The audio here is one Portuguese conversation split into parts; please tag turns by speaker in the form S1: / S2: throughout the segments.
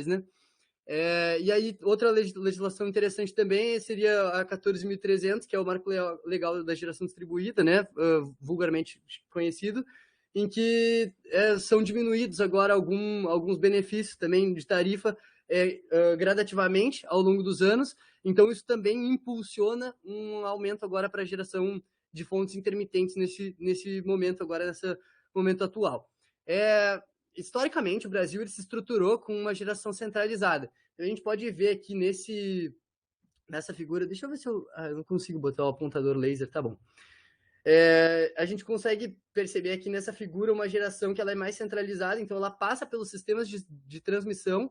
S1: né? E aí, outra legislação interessante também seria a 14.300, que é o marco legal da geração distribuída, né, vulgarmente conhecido, em que são diminuídos agora alguns benefícios também de tarifa gradativamente ao longo dos anos. Então, isso também impulsiona um aumento agora para a geração de fontes intermitentes nesse momento agora, nesse momento atual. Historicamente, o Brasil ele se estruturou com uma geração centralizada. Então, a gente pode ver aqui nessa figura, deixa eu ver se eu não consigo botar o apontador laser, tá bom. A gente consegue perceber aqui nessa figura uma geração que ela é mais centralizada, então ela passa pelos sistemas de transmissão,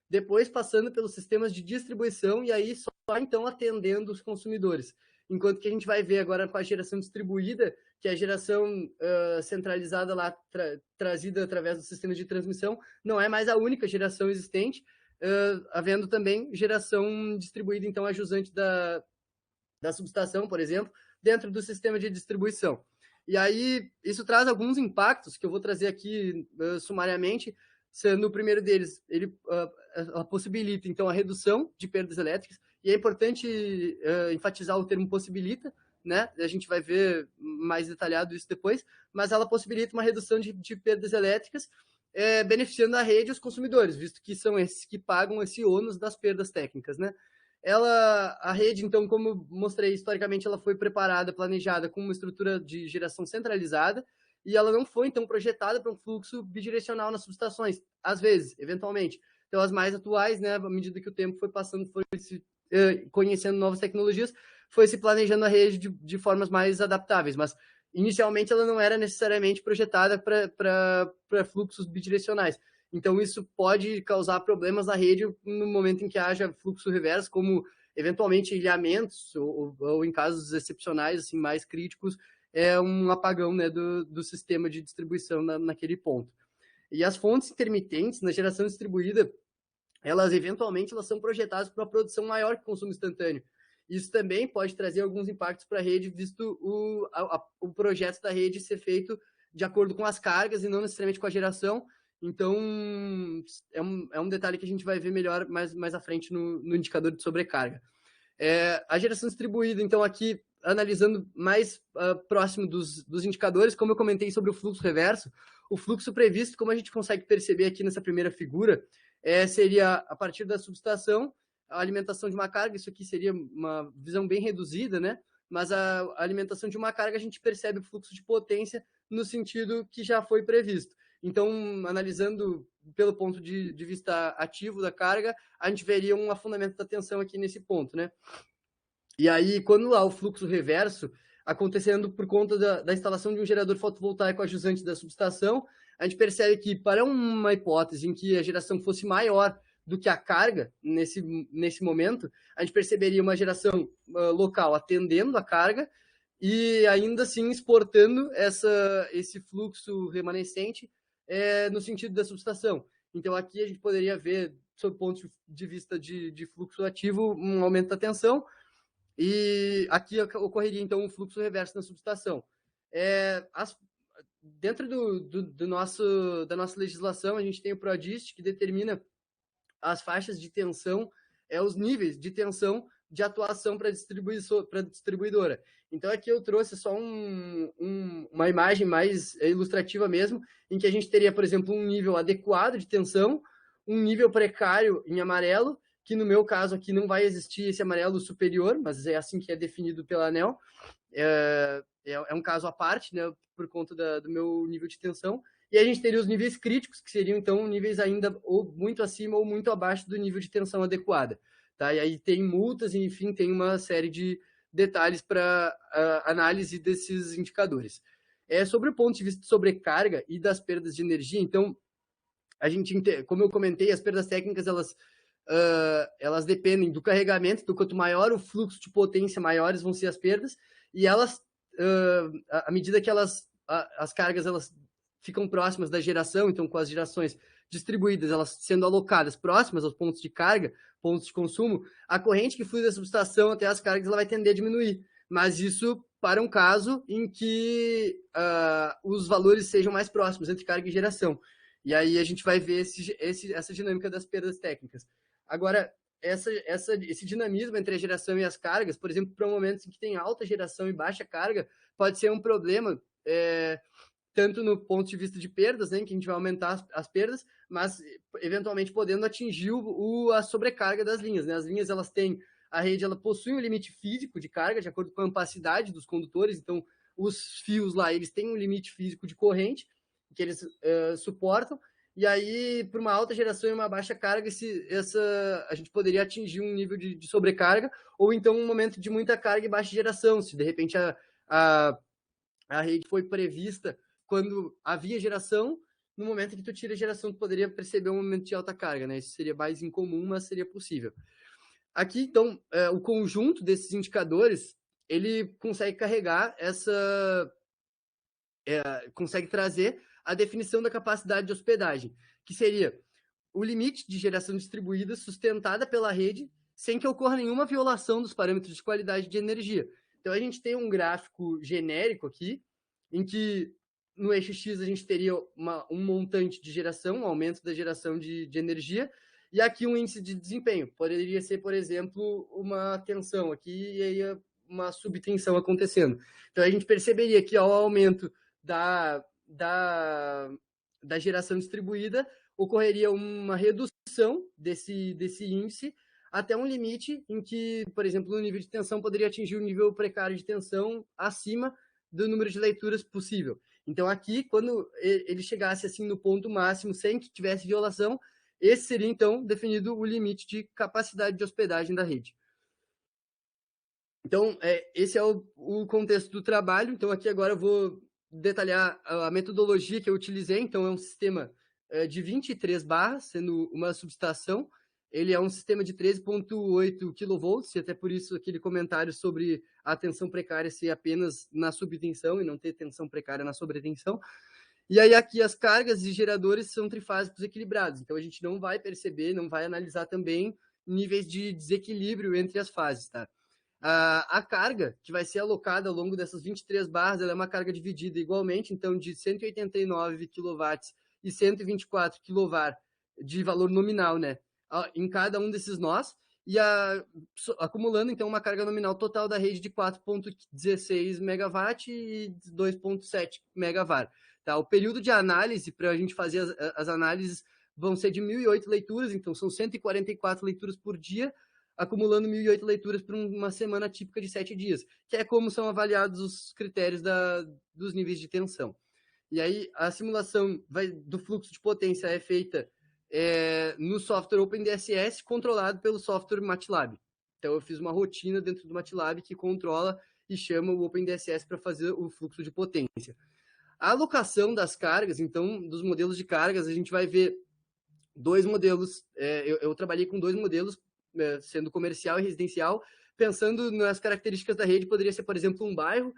S1: depois passando pelos sistemas de distribuição e aí só então atendendo os consumidores. Enquanto que a gente vai ver agora com a geração distribuída, que é a geração centralizada lá, trazida através do sistema de transmissão, não é mais a única geração existente, havendo também geração distribuída, então, a jusante da subestação, por exemplo, dentro do sistema de distribuição. E aí, isso traz alguns impactos que eu vou trazer aqui sumariamente, sendo o primeiro deles, ele possibilita, então, a redução de perdas elétricas, e é importante enfatizar o termo possibilita, né? A gente vai ver mais detalhado isso depois, mas ela possibilita uma redução de perdas elétricas, beneficiando a rede e os consumidores, visto que são esses que pagam esse ônus das perdas técnicas, né? A rede, então, como mostrei historicamente, ela foi preparada, planejada com uma estrutura de geração centralizada, e ela não foi, então, projetada para um fluxo bidirecional nas subestações, às vezes, eventualmente. Então, as mais atuais, né, à medida que o tempo foi passando, foi se conhecendo novas tecnologias, foi se planejando a rede de formas mais adaptáveis, mas inicialmente ela não era necessariamente projetada para fluxos bidirecionais. Então, isso pode causar problemas na rede no momento em que haja fluxo reverso, como eventualmente ilhamentos, ou em casos excepcionais, assim, mais críticos, um apagão, né, do sistema de distribuição naquele ponto. E as fontes intermitentes na geração distribuída, elas eventualmente elas são projetadas para uma produção maior que o consumo instantâneo. Isso também pode trazer alguns impactos para a rede, visto o projeto da rede ser feito de acordo com as cargas e não necessariamente com a geração. Então, é um detalhe que a gente vai ver melhor mais à frente no indicador de sobrecarga. A geração distribuída, então, aqui, analisando mais próximo dos indicadores, como eu comentei sobre o fluxo reverso, o fluxo previsto, como a gente consegue perceber aqui nessa primeira figura, seria a partir da subestação, a alimentação de uma carga, isso aqui seria uma visão bem reduzida, né? Mas a alimentação de uma carga, a gente percebe o fluxo de potência no sentido que já foi previsto. Então, analisando pelo ponto de vista ativo da carga, a gente veria um afundamento da tensão aqui nesse ponto, né? E aí, quando há o fluxo reverso, acontecendo por conta da instalação de um gerador fotovoltaico ajusante da subestação, a gente percebe que, para uma hipótese em que a geração fosse maior do que a carga, nesse momento, a gente perceberia uma geração local atendendo a carga e ainda assim exportando esse fluxo remanescente no sentido da subestação. Então, aqui a gente poderia ver, sob o ponto de vista de fluxo ativo, um aumento da tensão, e aqui ocorreria, então, um fluxo reverso na subestação. Dentro da nossa legislação, a gente tem o PRODIST, que determina as faixas de tensão, os níveis de tensão de atuação para a distribuidora. Então, aqui eu trouxe só uma imagem mais ilustrativa mesmo, em que a gente teria, por exemplo, um nível adequado de tensão, um nível precário em amarelo, que no meu caso aqui não vai existir esse amarelo superior, mas é assim que é definido pela ANEEL. É um caso à parte, né, por conta do meu nível de tensão. E a gente teria os níveis críticos, que seriam, então, níveis ainda ou muito acima ou muito abaixo do nível de tensão adequada. Tá? E aí tem multas, e, enfim, tem uma série de detalhes para análise desses indicadores. Sobre o ponto de vista de sobrecarga e das perdas de energia, então, como eu comentei, as perdas técnicas, elas dependem do carregamento, então quanto maior o fluxo de potência, maiores vão ser as perdas, e elas, à medida que as cargas elas ficam próximas da geração, então com as gerações distribuídas, elas sendo alocadas próximas aos pontos de carga, pontos de consumo, a corrente que flui da subestação até as cargas ela vai tender a diminuir, mas isso para um caso em que os valores sejam mais próximos entre carga e geração. E aí a gente vai ver essa dinâmica das perdas técnicas. Agora, esse dinamismo entre a geração e as cargas, por exemplo, para momentos em que tem alta geração e baixa carga, pode ser um problema, tanto no ponto de vista de perdas, né, que a gente vai aumentar as perdas, mas eventualmente podendo atingir a sobrecarga das linhas. Né? As linhas, a rede ela possui um limite físico de carga, de acordo com a capacidade dos condutores, então os fios lá, eles têm um limite físico de corrente, que eles suportam, e aí, por uma alta geração e uma baixa carga, a gente poderia atingir um nível de sobrecarga, ou então um momento de muita carga e baixa geração, se de repente a rede foi prevista quando havia geração, no momento em que tu tira a geração, tu poderia perceber um momento de alta carga, né? Isso seria mais incomum, mas seria possível. Aqui, então, o conjunto desses indicadores, ele consegue carregar consegue trazer a definição da capacidade de hospedagem, que seria o limite de geração distribuída sustentada pela rede sem que ocorra nenhuma violação dos parâmetros de qualidade de energia. Então, a gente tem um gráfico genérico aqui, em que no eixo X a gente teria um montante de geração, um aumento da geração de energia, e aqui um índice de desempenho. Poderia ser, por exemplo, uma tensão aqui e aí uma subtensão acontecendo. Então, a gente perceberia que ao aumento da geração distribuída, ocorreria uma redução desse índice até um limite em que, por exemplo, no nível de tensão poderia atingir o nível precário de tensão acima do número de leituras possível. Então, aqui, quando ele chegasse assim no ponto máximo, sem que tivesse violação, esse seria, então, definido o limite de capacidade de hospedagem da rede. Então, esse é o contexto do trabalho. Então, aqui agora eu vou detalhar a metodologia que eu utilizei. Então, é um sistema de 23 barras, sendo uma subestação. Ele é um sistema de 13,8 kV, e até por isso aquele comentário sobre a tensão precária ser apenas na subtensão e não ter tensão precária na sobretensão. E aí aqui as cargas e geradores são trifásicos equilibrados. Então, a gente não vai perceber, não vai analisar também níveis de desequilíbrio entre as fases, tá? A carga que vai ser alocada ao longo dessas 23 barras, ela é uma carga dividida igualmente, então de 189 kW e 124 kV de valor nominal, né? Em cada um desses nós, e acumulando então uma carga nominal total da rede de 4,16 MW e 2,7 MW. Tá? O período de análise para a gente fazer as análises vão ser de 1.008 leituras, então são 144 leituras por dia, acumulando 1.008 leituras por uma semana típica de 7 dias, que é como são avaliados os critérios dos níveis de tensão. E aí, a simulação do fluxo de potência é feita no software OpenDSS, controlado pelo software MATLAB. Então, eu fiz uma rotina dentro do MATLAB que controla e chama o OpenDSS para fazer o fluxo de potência. A alocação das cargas, então, dos modelos de cargas, a gente vai ver dois modelos. Eu trabalhei com dois modelos, sendo comercial e residencial, pensando nas características da rede, poderia ser, por exemplo, um bairro,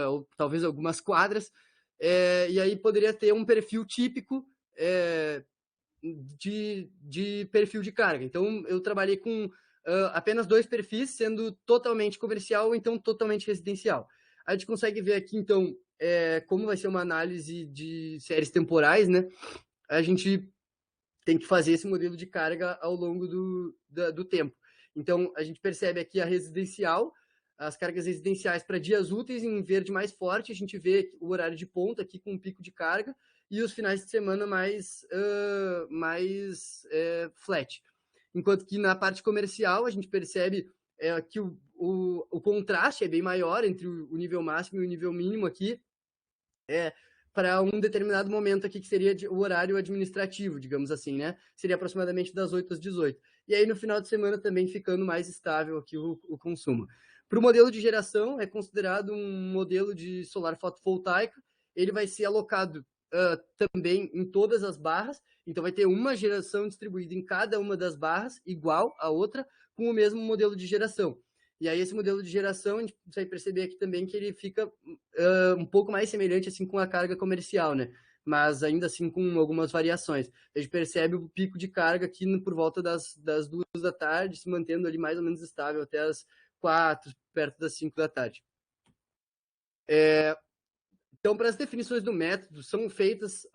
S1: ou talvez algumas quadras, e aí poderia ter um perfil típico de perfil de carga. Então, eu trabalhei com apenas dois perfis, sendo totalmente comercial ou então totalmente residencial. A gente consegue ver aqui, então, como vai ser uma análise de séries temporais, né? A gente tem que fazer esse modelo de carga ao longo do tempo. Então, a gente percebe aqui a residencial, as cargas residenciais para dias úteis em verde mais forte, a gente vê o horário de ponta aqui com um pico de carga, e os finais de semana mais flat. Enquanto que na parte comercial, a gente percebe que o contraste é bem maior entre o nível máximo e o nível mínimo aqui, para um determinado momento aqui, que seria o horário administrativo, digamos assim, né? Seria aproximadamente das 8 às 18. E aí, no final de semana, também ficando mais estável aqui o consumo. Para o modelo de geração, é considerado um modelo de solar fotovoltaica. Ele vai ser alocado também em todas as barras. Então, vai ter uma geração distribuída em cada uma das barras, igual a outra, com o mesmo modelo de geração. E aí, esse modelo de geração, a gente vai perceber aqui também que ele fica um pouco mais semelhante assim com a carga comercial, né? Mas ainda assim com algumas variações. A gente percebe o pico de carga aqui por volta das 2 da tarde, se mantendo ali mais ou menos estável até as 4, perto das 5 da tarde. Então, para as definições do método, são feitas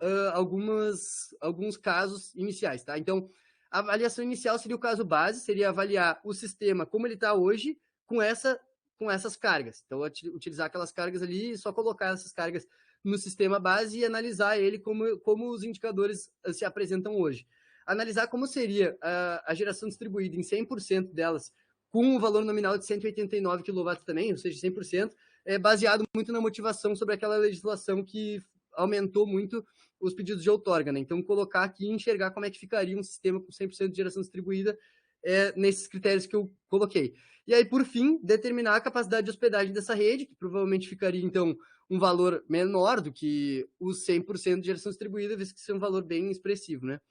S1: alguns casos iniciais, tá? Então, a avaliação inicial seria o caso base, seria avaliar o sistema como ele está hoje com essas cargas. Então, utilizar aquelas cargas ali e só colocar essas cargas no sistema base e analisar ele como os indicadores se apresentam hoje. Analisar como seria a geração distribuída em 100% delas, com um valor nominal de 189 kW também, ou seja, 100%, baseado muito na motivação sobre aquela legislação que aumentou muito os pedidos de outorga, né? Então, colocar aqui e enxergar como é que ficaria um sistema com 100% de geração distribuída nesses critérios que eu coloquei. E aí, por fim, determinar a capacidade de hospedagem dessa rede, que provavelmente ficaria, então, um valor menor do que os 100% de geração distribuída, visto que isso é um valor bem expressivo, né?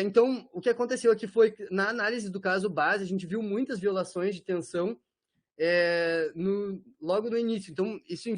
S1: Então, o que aconteceu aqui foi que, na análise do caso base, a gente viu muitas violações de tensão logo no início. Então, isso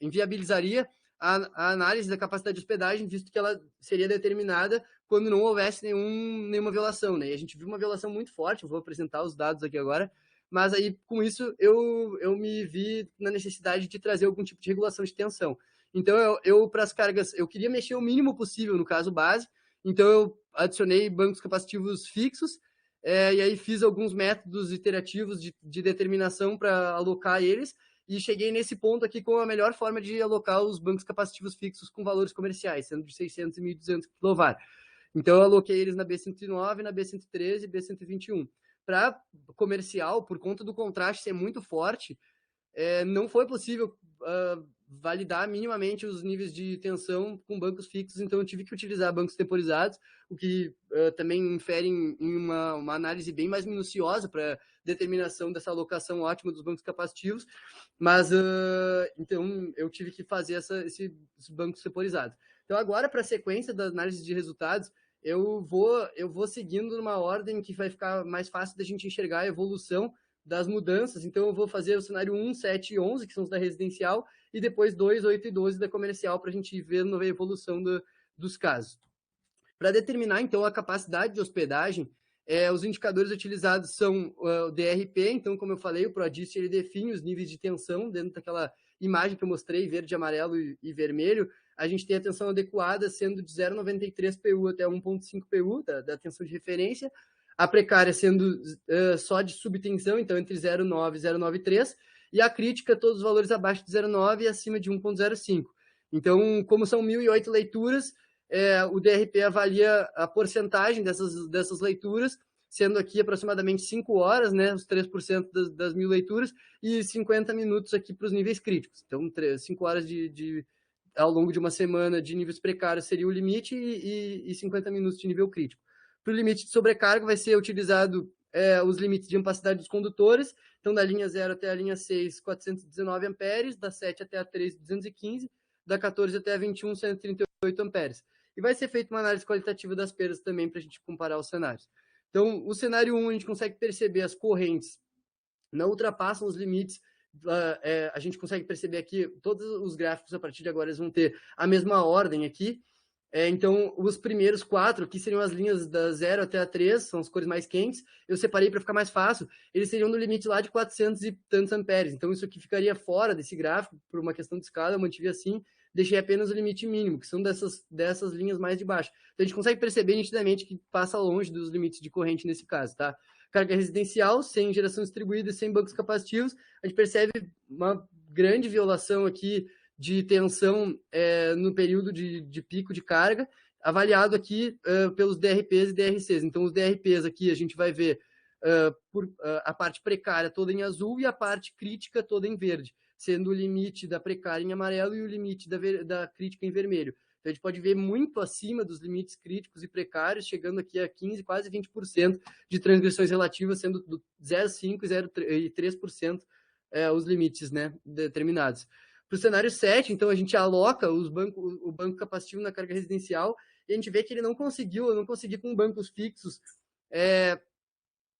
S1: inviabilizaria a análise da capacidade de hospedagem, visto que ela seria determinada quando não houvesse nenhuma violação, né? E a gente viu uma violação muito forte, eu vou apresentar os dados aqui agora, mas aí, com isso, eu me vi na necessidade de trazer algum tipo de regulação de tensão. Então, para as cargas, eu queria mexer o mínimo possível no caso base, então eu adicionei bancos capacitivos fixos, e aí fiz alguns métodos iterativos de determinação para alocar eles, e cheguei nesse ponto aqui com a melhor forma de alocar os bancos capacitivos fixos com valores comerciais, sendo de 600 e 1.200 kV. Então, eu aloquei eles na B109, na B113 e B121. Para comercial, por conta do contraste ser muito forte, não foi possível validar minimamente os níveis de tensão com bancos fixos, então eu tive que utilizar bancos temporizados, o que também infere em uma análise bem mais minuciosa para determinação dessa alocação ótima dos bancos capacitivos, mas então eu tive que fazer esses bancos temporizados. Então agora, para a sequência da análise de resultados, eu vou seguindo numa ordem que vai ficar mais fácil da gente enxergar a evolução das mudanças. Então, eu vou fazer o cenário 1, 7 e 11, que são os da residencial, e depois 2, 8 e 12 da comercial, para a gente ver a evolução dos casos. Para determinar, então, a capacidade de hospedagem, os indicadores utilizados são o DRP. Então, como eu falei, o PRODIST ele define os níveis de tensão dentro daquela imagem que eu mostrei, verde, amarelo e vermelho. A gente tem a tensão adequada sendo de 0,93 PU até 1,5 PU, da tensão de referência. A precária sendo só de subtensão, então entre 0,9 e 0,93, e a crítica, todos os valores abaixo de 0,9 e acima de 1,05. Então, como são 1.008 leituras, o DRP avalia a porcentagem dessas leituras, sendo aqui aproximadamente 5 horas, né, os 3% das 1.000 leituras, e 50 minutos aqui para os níveis críticos. Então, 5 horas ao longo de uma semana de níveis precários seria o limite e 50 minutos de nível crítico. Para o limite de sobrecarga vai ser utilizado os limites de ampacidade dos condutores, então da linha 0 até a linha 6, 419 amperes, da 7 até a 3, 215, da 14 até a 21, 138 amperes. E vai ser feita uma análise qualitativa das perdas também para a gente comparar os cenários. Então, o cenário 1, a gente consegue perceber as correntes não ultrapassam os limites. A gente consegue perceber aqui, todos os gráficos a partir de agora eles vão ter a mesma ordem aqui. Então, os primeiros 4, que seriam as linhas da 0 até a 3, são as cores mais quentes, eu separei para ficar mais fácil, eles seriam no limite lá de 400 e tantos amperes. Então, isso aqui ficaria fora desse gráfico, por uma questão de escala, eu mantive assim, deixei apenas o limite mínimo, que são dessas linhas mais de baixo. Então, a gente consegue perceber nitidamente que passa longe dos limites de corrente nesse caso, tá? Carga residencial, sem geração distribuída e sem bancos capacitivos, a gente percebe uma grande violação aqui de tensão no período de pico de carga, avaliado aqui pelos DRPs e DRCs. Então, os DRPs aqui a gente vai ver a parte precária toda em azul e a parte crítica toda em verde, sendo o limite da precária em amarelo e o limite da crítica em vermelho. Então, a gente pode ver muito acima dos limites críticos e precários, chegando aqui a 15%, quase 20% de transgressões relativas, sendo do 0,5% e 3% os limites, né, determinados. Para o cenário 7, então, a gente aloca o banco capacitivo na carga residencial e a gente vê que ele não conseguiu, eu não consegui com bancos fixos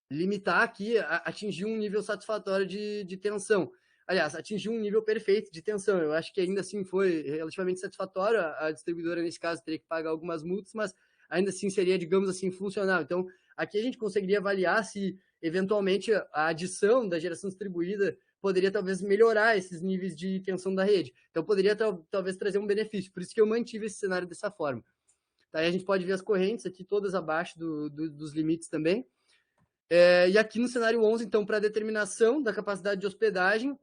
S1: limitar aqui, atingir um nível satisfatório de tensão. Aliás, atingir um nível perfeito de tensão. Eu acho que ainda assim foi relativamente satisfatório. A distribuidora, nesse caso, teria que pagar algumas multas, mas ainda assim seria, digamos assim, funcional. Então, aqui a gente conseguiria avaliar se, eventualmente, a adição da geração distribuída poderia talvez melhorar esses níveis de tensão da rede. Então, poderia talvez trazer um benefício. Por isso que eu mantive esse cenário dessa forma. Tá? Aí a gente pode ver as correntes aqui, todas abaixo dos limites também. E aqui no cenário 11, então, para a determinação da capacidade de hospedagem,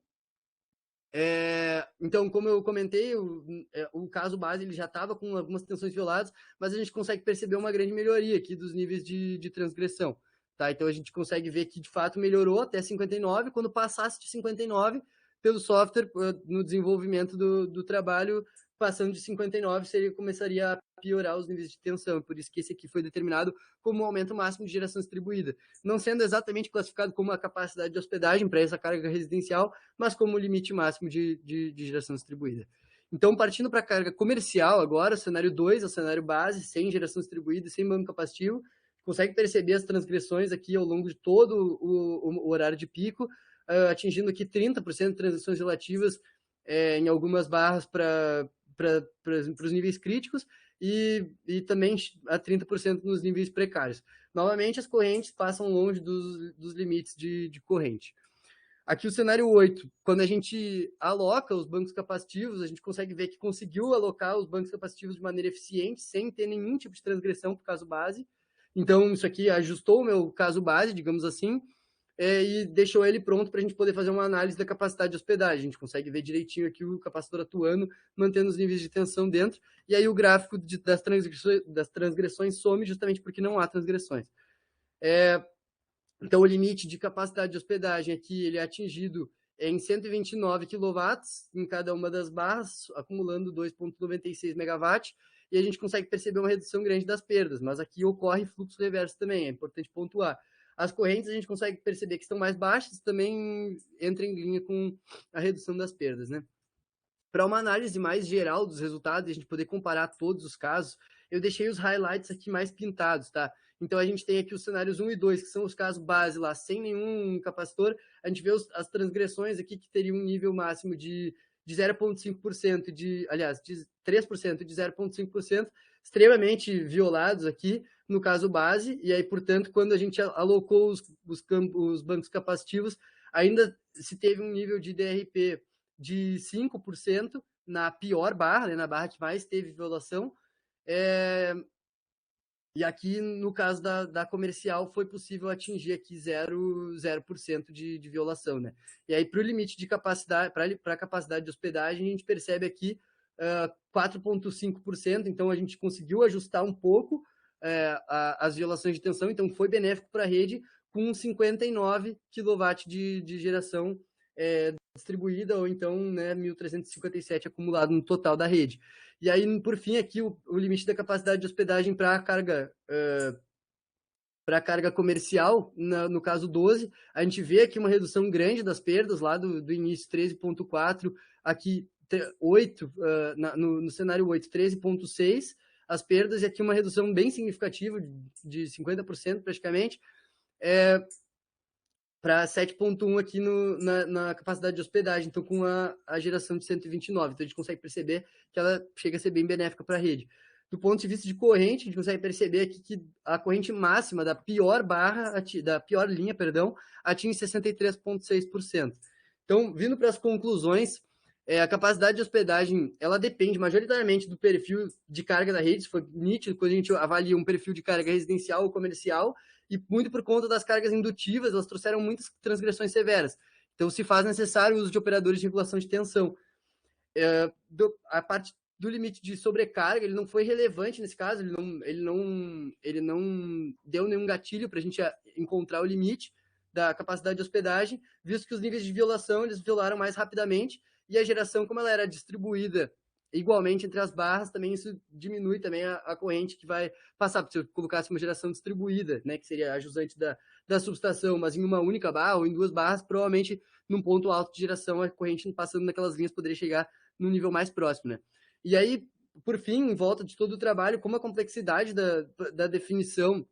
S1: então, como eu comentei, o caso base ele já estava com algumas tensões violadas, mas a gente consegue perceber uma grande melhoria aqui dos níveis de transgressão. Tá? Então, a gente consegue ver que, de fato, melhorou até 59. Quando passasse de 59, pelo software, no desenvolvimento do trabalho, passando de 59, começaria a piorar os níveis de tensão. Por isso que esse aqui foi determinado como um aumento máximo de geração distribuída. Não sendo exatamente classificado como a capacidade de hospedagem para essa carga residencial, mas como o limite máximo de geração distribuída. Então, partindo para a carga comercial agora, o cenário 2 é o cenário base, sem geração distribuída e sem banco capacitivo. Consegue perceber as transgressões aqui ao longo de todo o horário de pico, atingindo aqui 30% de transições relativas em algumas barras para os níveis críticos e também a 30% nos níveis precários. Novamente, as correntes passam longe dos limites de corrente. Aqui o cenário 8, quando a gente aloca os bancos capacitivos, a gente consegue ver que conseguiu alocar os bancos capacitivos de maneira eficiente, sem ter nenhum tipo de transgressão para o caso base. Então, isso aqui ajustou o meu caso base, digamos assim, e deixou ele pronto para a gente poder fazer uma análise da capacidade de hospedagem. A gente consegue ver direitinho aqui o capacitor atuando, mantendo os níveis de tensão dentro, e aí o gráfico das transgressões some justamente porque não há transgressões. Então, o limite de capacidade de hospedagem aqui ele é atingido em 129 kW em cada uma das barras, acumulando 2,96 MW, e a gente consegue perceber uma redução grande das perdas, mas aqui ocorre fluxo reverso também, é importante pontuar. As correntes a gente consegue perceber que estão mais baixas, também entra em linha com a redução das perdas, né? Para uma análise mais geral dos resultados, a gente poder comparar todos os casos, eu deixei os highlights aqui mais pintados, tá? Então, a gente tem aqui os cenários 1 e 2, que são os casos base lá, sem nenhum capacitor. A gente vê as transgressões aqui, que teriam um nível máximo de 0,5%, aliás, de 3% e de 0,5%, extremamente violados aqui, no caso base. E aí, portanto, quando a gente alocou os bancos capacitivos, ainda se teve um nível de DRP de 5% na pior barra, né, na barra que mais teve violação. E aqui, no caso da comercial, foi possível atingir aqui 0% de violação, né? E aí, para o limite de capacidade, para a capacidade de hospedagem, a gente percebe aqui 4,5%, então a gente conseguiu ajustar um pouco as violações de tensão, então foi benéfico para a rede, com 59 kW de geração distribuída, ou então, né, 1.357 acumulado no total da rede. E aí, por fim, aqui o limite da capacidade de hospedagem para a carga comercial, no caso 12, a gente vê aqui uma redução grande das perdas, lá do início 13,4, aqui 8, no cenário 8, 13,6, as perdas, e aqui uma redução bem significativa, de 50% praticamente, para 7,1 aqui na capacidade de hospedagem, então com a geração de 129. Então a gente consegue perceber que ela chega a ser bem benéfica para a rede. Do ponto de vista de corrente, a gente consegue perceber aqui que a corrente máxima da pior linha, atinge 63,6%. Então, vindo para as conclusões, a capacidade de hospedagem, ela depende majoritariamente do perfil de carga da rede. Isso foi nítido quando a gente avalia um perfil de carga residencial ou comercial, e muito por conta das cargas indutivas, elas trouxeram muitas transgressões severas. Então, se faz necessário o uso de operadores de regulação de tensão. A parte do limite de sobrecarga, ele não foi relevante nesse caso, ele não deu nenhum gatilho para a gente encontrar o limite da capacidade de hospedagem, visto que os níveis de violação, eles violaram mais rapidamente, e a geração, como ela era distribuída igualmente entre as barras, também isso diminui também a corrente que vai passar. Se eu colocasse uma geração distribuída, né, que seria a jusante da subestação, mas em uma única barra ou em duas barras, provavelmente num ponto alto de geração, a corrente passando naquelas linhas poderia chegar num nível mais próximo, né? E aí, por fim, em volta de todo o trabalho, como a complexidade da definição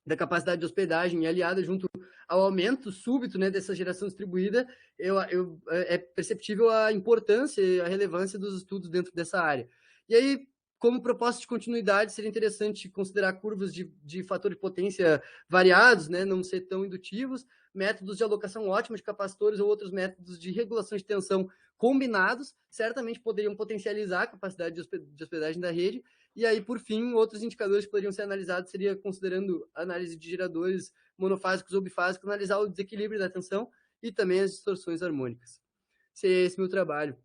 S1: da capacidade de hospedagem e aliada junto ao aumento súbito, né, dessa geração distribuída, é perceptível a importância e a relevância dos estudos dentro dessa área. E aí, como propósito de continuidade, seria interessante considerar curvas de fator de potência variados, né, não ser tão indutivos, métodos de alocação ótima de capacitores ou outros métodos de regulação de tensão combinados, certamente poderiam potencializar a capacidade de hospedagem da rede. E aí, por fim, outros indicadores que poderiam ser analisados seria considerando análise de geradores monofásicos ou bifásicos, analisar o desequilíbrio da tensão e também as distorções harmônicas. Seria esse meu trabalho.